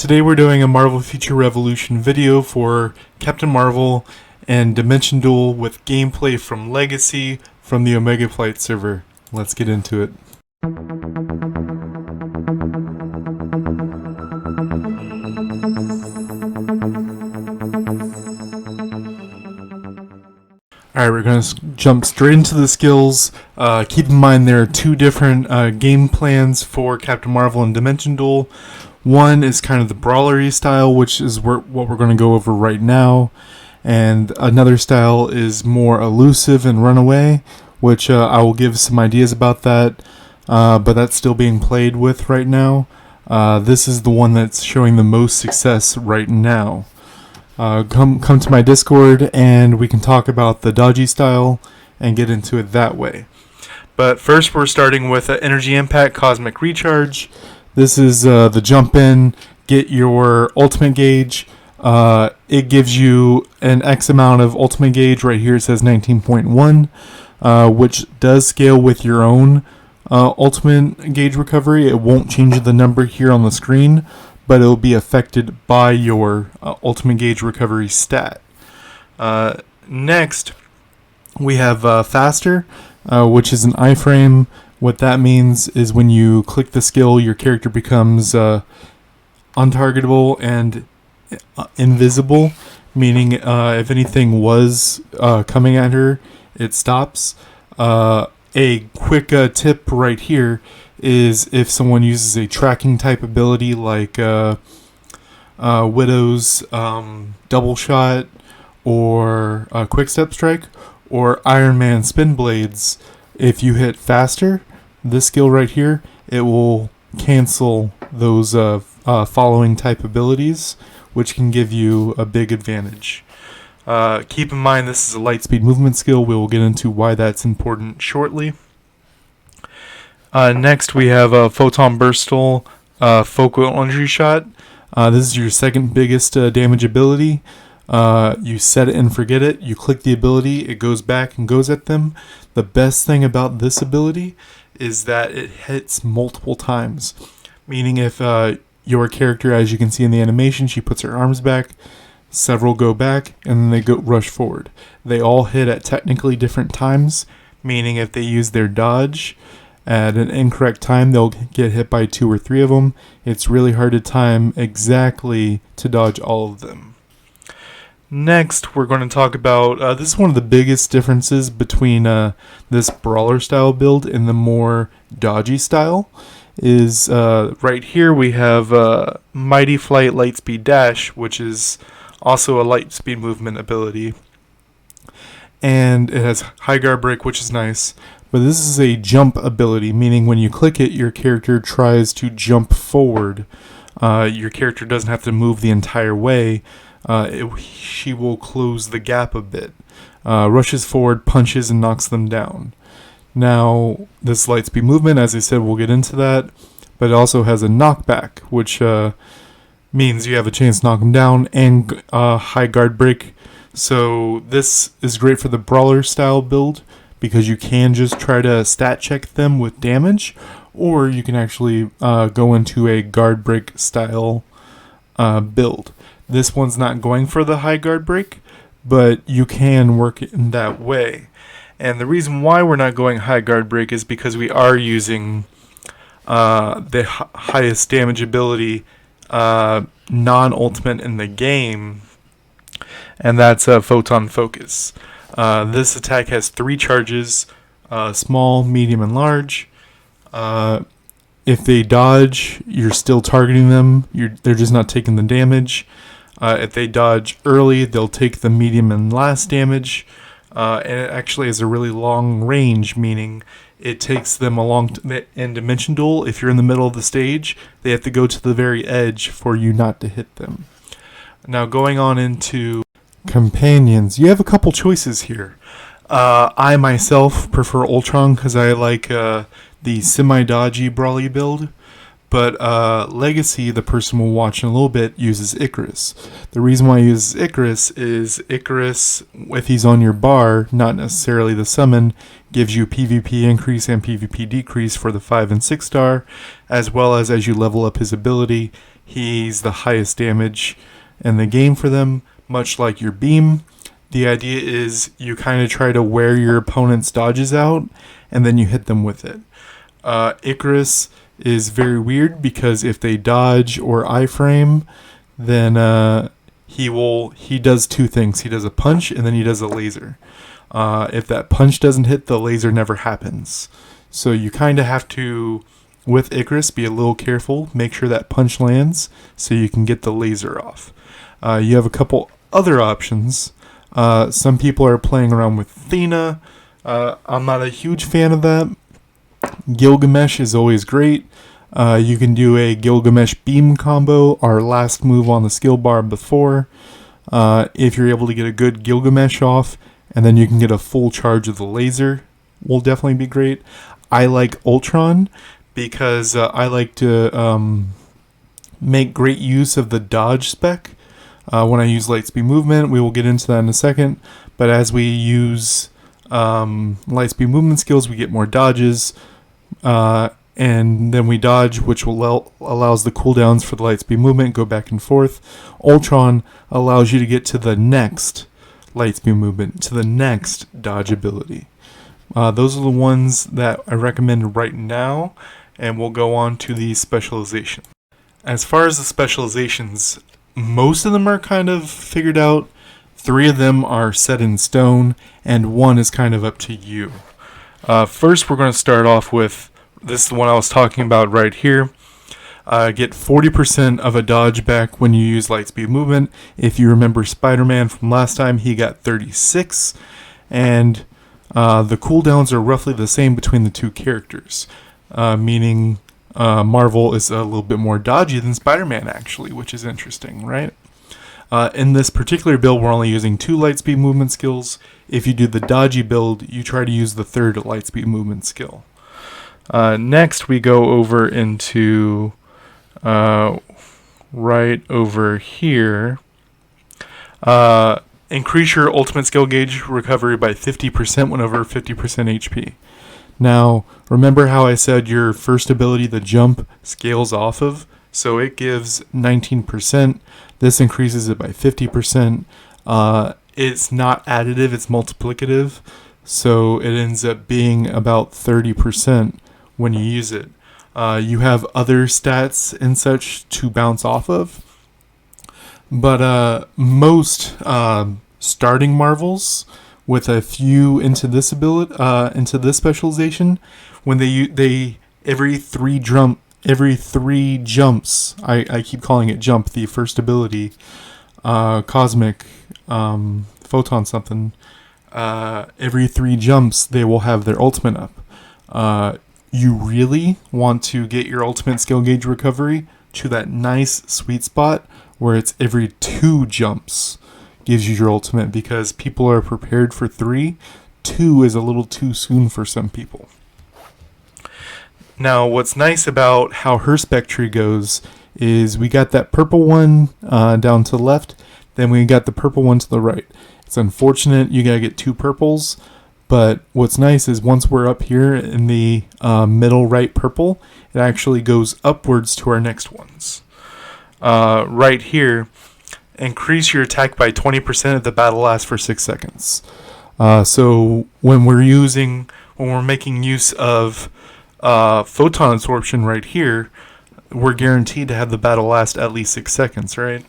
Today we're doing a Marvel Future Revolution video for Captain Marvel and Dimension Duel with gameplay from Legacy from the Omega Flight server. Let's get into it. Alright, we're going to jump straight into the skills. Keep in mind there are two different game plans for Captain Marvel and Dimension Duel. One is kind of the brawlery style, which is what we're going to go over right now. And another style is more elusive and runaway, which I will give some ideas about that. But that's still being played with right now. This is the one that's showing the most success right now. Come to my Discord and we can talk about the dodgy style and get into it that way. But first we're starting with Energy Impact Cosmic Recharge. This is the jump in, get your ultimate gauge. It gives you an X amount of ultimate gauge. Right here it says 19.1, which does scale with your own ultimate gauge recovery. It won't change the number here on the screen, but it will be affected by your ultimate gauge recovery stat. Next, we have Faster, which is an iframe. What that means is when you click the skill, your character becomes untargetable and invisible, meaning if anything was coming at her, it stops. A quick tip right here is if someone uses a tracking type ability like Widow's Double Shot or Quick Step Strike or Iron Man Spin Blades, if you hit Faster, this skill right here, it will cancel those following type abilities, which can give you a big advantage. Keep in mind this is a light speed movement skill. We will get into why that's important shortly. Next we have a Photon Burstal Focal Energy Shot. This is your second biggest damage ability. You set it and forget it. You click the ability, it goes back and goes at them. The best thing about this ability is that it hits multiple times. Meaning if your character, as you can see in the animation, she puts her arms back, several go back, and then they go rush forward. They all hit at technically different times, meaning if they use their dodge at an incorrect time, they'll get hit by 2 or 3 of them. It's really hard to time exactly to dodge all of them. Next, we're going to talk about, this is one of the biggest differences between this brawler style build and the more dodgy style, is right here we have Mighty Flight Lightspeed Dash, which is also a light speed movement ability. And it has High Guard Break, which is nice. But this is a jump ability, meaning when you click it, your character tries to jump forward. Your character doesn't have to move the entire way. She will close the gap a bit. Rushes forward, punches, and knocks them down. Now, this light speed movement, as I said, we'll get into that. But it also has a knockback, which means you have a chance to knock them down, and high guard break. So this is great for the brawler style build, because you can just try to stat check them with damage, or you can actually go into a guard break style build. This one's not going for the high guard break, but you can work it in that way. And the reason why we're not going high guard break is because we are using the highest damage ability non-ultimate in the game, and that's Photon Focus. This attack has 3 charges, small, medium, and large. If they dodge, you're still targeting them. They're just not taking the damage. If they dodge early, they'll take the medium and last damage. And it actually has a really long range, meaning it takes them in Dimension Duel. If you're in the middle of the stage, they have to go to the very edge for you not to hit them. Now going on into companions, you have a couple choices here. I myself prefer Ultron because I like the semi-dodgy brawly build. But Legacy, the person we'll watch in a little bit, uses Icarus. The reason why he uses Icarus is Icarus, if he's on your bar, not necessarily the summon, gives you PvP increase and PvP decrease for the 5 and 6 star, as well as you level up his ability, he's the highest damage in the game for them, much like your beam. The idea is you kind of try to wear your opponent's dodges out, and then you hit them with it. Icarus is very weird because if they dodge or iframe, then he does two things. He does a punch and then he does a laser. If that punch doesn't hit, the laser never happens. So you kind of have to, with Icarus, be a little careful. Make sure that punch lands so you can get the laser off. You have a couple other options. Some people are playing around with Athena. I'm not a huge fan of that. Gilgamesh is always great. You can do a Gilgamesh beam combo, our last move on the skill bar before. If you're able to get a good Gilgamesh off, and then you can get a full charge of the laser, will definitely be great. I like Ultron because I like to make great use of the dodge spec. When I use light speed movement, we will get into that in a second. But as we use light speed movement skills, we get more dodges. And then we dodge, which will allows the cooldowns for the light speed movement go back and forth. Ultron allows you to get to the next light speed movement, to the next dodge ability. Those are the ones that I recommend right now, and we'll go on to the specialization. As far as the specializations, most of them are kind of figured out. 3 of them are set in stone, and 1 is kind of up to you. First, we're going to start off with, this is the one I was talking about right here. Get 40% of a dodge back when you use light speed movement. If you remember Spider-Man from last time, he got 36. And the cooldowns are roughly the same between the two characters. Meaning Marvel is a little bit more dodgy than Spider-Man actually, which is interesting, right? In this particular build, we're only using 2 light speed movement skills. If you do the dodgy build, you try to use the 3rd light speed movement skill. Next, we go over into right over here. Increase your ultimate skill gauge recovery by 50% when over 50% HP. Now, remember how I said your first ability, the jump, scales off of? So it gives 19%. This increases it by 50%. It's not additive, it's multiplicative. So it ends up being about 30% when you use it. You have other stats and such to bounce off of. But most starting Marvels, with a few into this ability, into this specialization, when they every 3 jumps, I keep calling it jump, the first ability, cosmic, photon something, every 3 jumps they will have their ultimate up. You really want to get your ultimate skill gauge recovery to that nice sweet spot where it's every 2 jumps gives you your ultimate, because people are prepared for 3. 2 is a little too soon for some people. Now, what's nice about how her spec tree goes is we got that purple one down to the left, then we got the purple one to the right. It's unfortunate you gotta get 2 purples, but what's nice is once we're up here in the middle right purple, it actually goes upwards to our next ones. Right here, increase your attack by 20% if the battle lasts for 6 seconds. So when we're making use of photon absorption right here, we're guaranteed to have the battle last at least 6 seconds, right?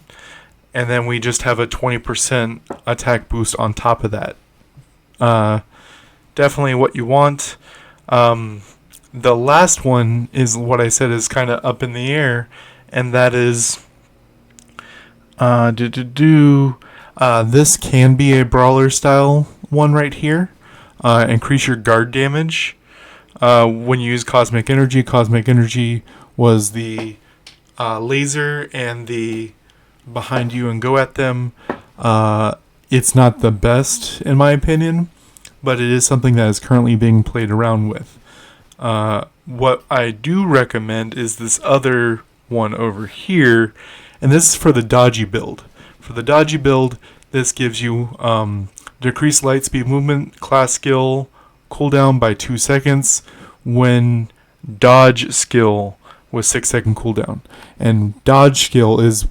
And then we just have a 20% attack boost on top of that. Definitely what you want. The last one is what I said is kind of up in the air, and that is this can be a brawler style one right here. Increase your guard damage when you use cosmic energy. Cosmic energy was the laser and the behind you and go at them. It's not the best in my opinion, but it is something that is currently being played around with. What I do recommend is this other one over here, and this is for the dodgy build. For the dodgy build, this gives you decreased light speed movement class skill cooldown by 2 seconds when dodge skill with 6-second cooldown. And dodge skill is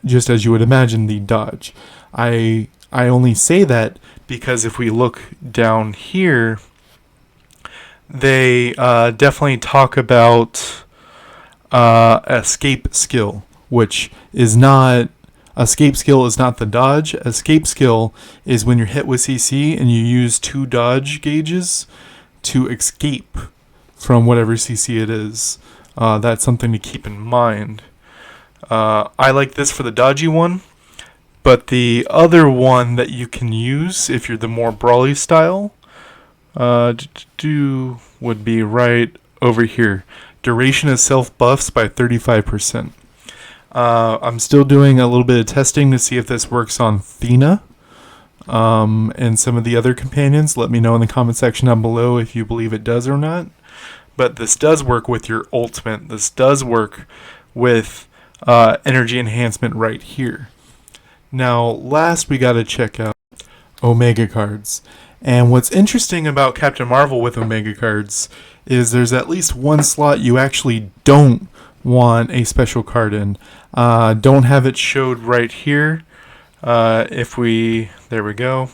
just as you would imagine, the dodge. I only say that because if we look down here, they definitely talk about escape skill, which is not. Escape skill is not the dodge. Escape skill is when you're hit with CC and you use 2 dodge gauges to escape from whatever CC it is. That's something to keep in mind. I like this for the dodgy one, but the other one that you can use if you're the more brawly style would be right over here. Duration of self buffs by 35%. I'm still doing a little bit of testing to see if this works on Thena and some of the other companions. Let me know in the comment section down below if you believe it does or not. But this does work with your ultimate. This does work with energy enhancement right here. Now, last we got to check out Omega cards. And what's interesting about Captain Marvel with Omega cards is there's at least one slot you actually don't want a special card in. Don't have it showed right here. There we go.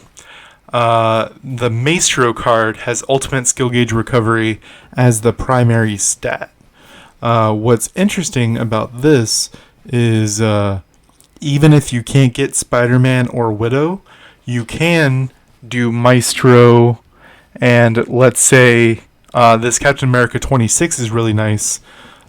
The Maestro card has ultimate skill gauge recovery as the primary stat. What's interesting about this is even if you can't get Spider-Man or Widow, you can do Maestro, and let's say this Captain America 26 is really nice.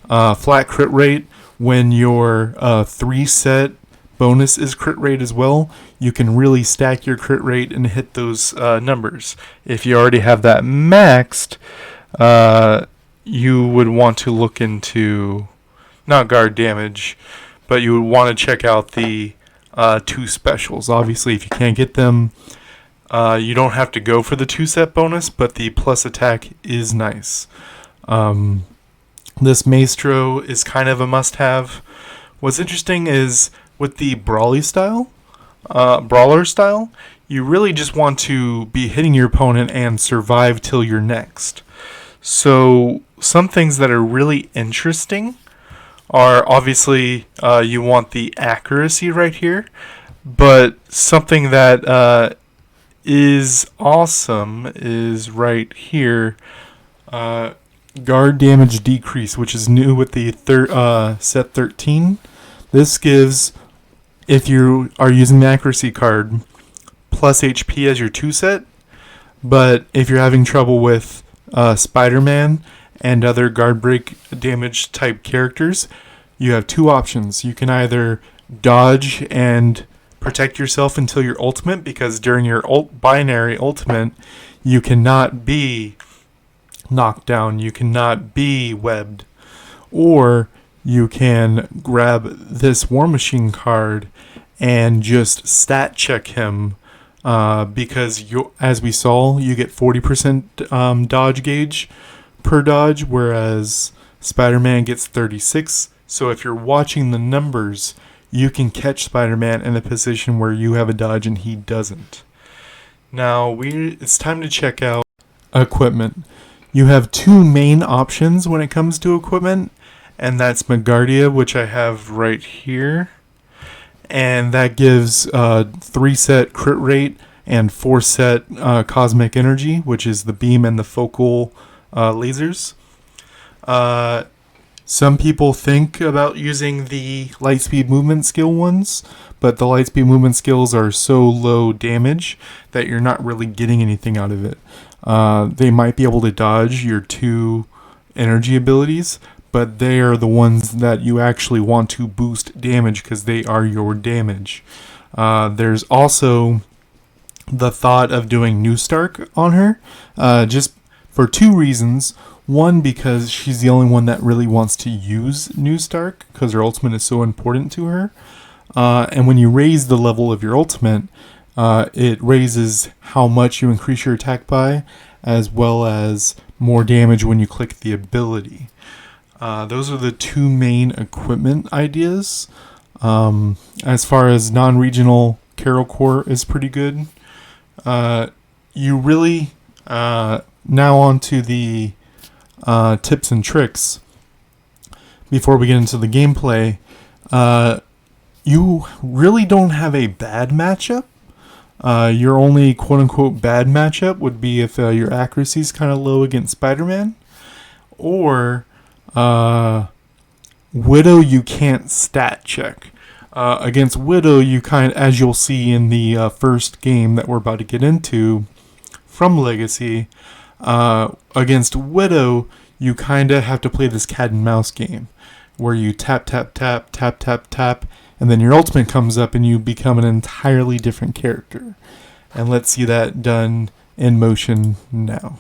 Flat crit rate when your 3-set bonus is crit rate as well. You can really stack your crit rate and hit those numbers. If you already have that maxed, you would want to look into not guard damage, but you would want to check out the 2 specials. Obviously, if you can't get them, you don't have to go for the 2-set bonus, but the plus attack is nice. This Maestro is kind of a must-have. What's interesting is with the brawler style, you really just want to be hitting your opponent and survive till you're next. So some things that are really interesting are obviously you want the accuracy right here, but something that is awesome is right here. Guard damage decrease, which is new with the set 13. This gives, if you are using the accuracy card, plus HP as your 2-set. But if you're having trouble with Spider-Man and other guard break damage type characters, you have 2 options. You can either dodge and protect yourself until your ultimate, because during your binary ultimate, you cannot be knocked down, you cannot be webbed, or you can grab this War Machine card and just stat check him, because as we saw, you get 40% dodge gauge per dodge, whereas Spider-Man gets 36. So if you're watching the numbers, you can catch Spider-Man in a position where you have a dodge and he doesn't. Now it's time to check out equipment. You have 2 main options when it comes to equipment, and that's Megardia, which I have right here, and that gives 3-set crit rate and 4-set cosmic energy, which is the beam and the focal lasers. Some people think about using the Lightspeed movement skill ones, but the Lightspeed movement skills are so low damage that you're not really getting anything out of it. They might be able to dodge your 2 energy abilities, but they are the ones that you actually want to boost damage because they are your damage. There's also the thought of doing New Stark on her, just for 2 reasons. One, because she's the only one that really wants to use New Stark because her ultimate is so important to her. And when you raise the level of your ultimate, it raises how much you increase your attack by, as well as more damage when you click the ability. Those are the 2 main equipment ideas. As far as non-regional Carol Core is pretty good. You really, now on to the tips and tricks. before we get into the gameplay, you really don't have a bad matchup. Your only quote-unquote bad matchup would be if your accuracy is kind of low against Spider-Man, or Widow you can't stat check. Against Widow, as you'll see in the first game that we're about to get into from Legacy, against Widow, you kind of have to play this cat and mouse game where you tap, tap, tap, tap, tap, tap, and then your ultimate comes up and you become an entirely different character. And let's see that done in motion now.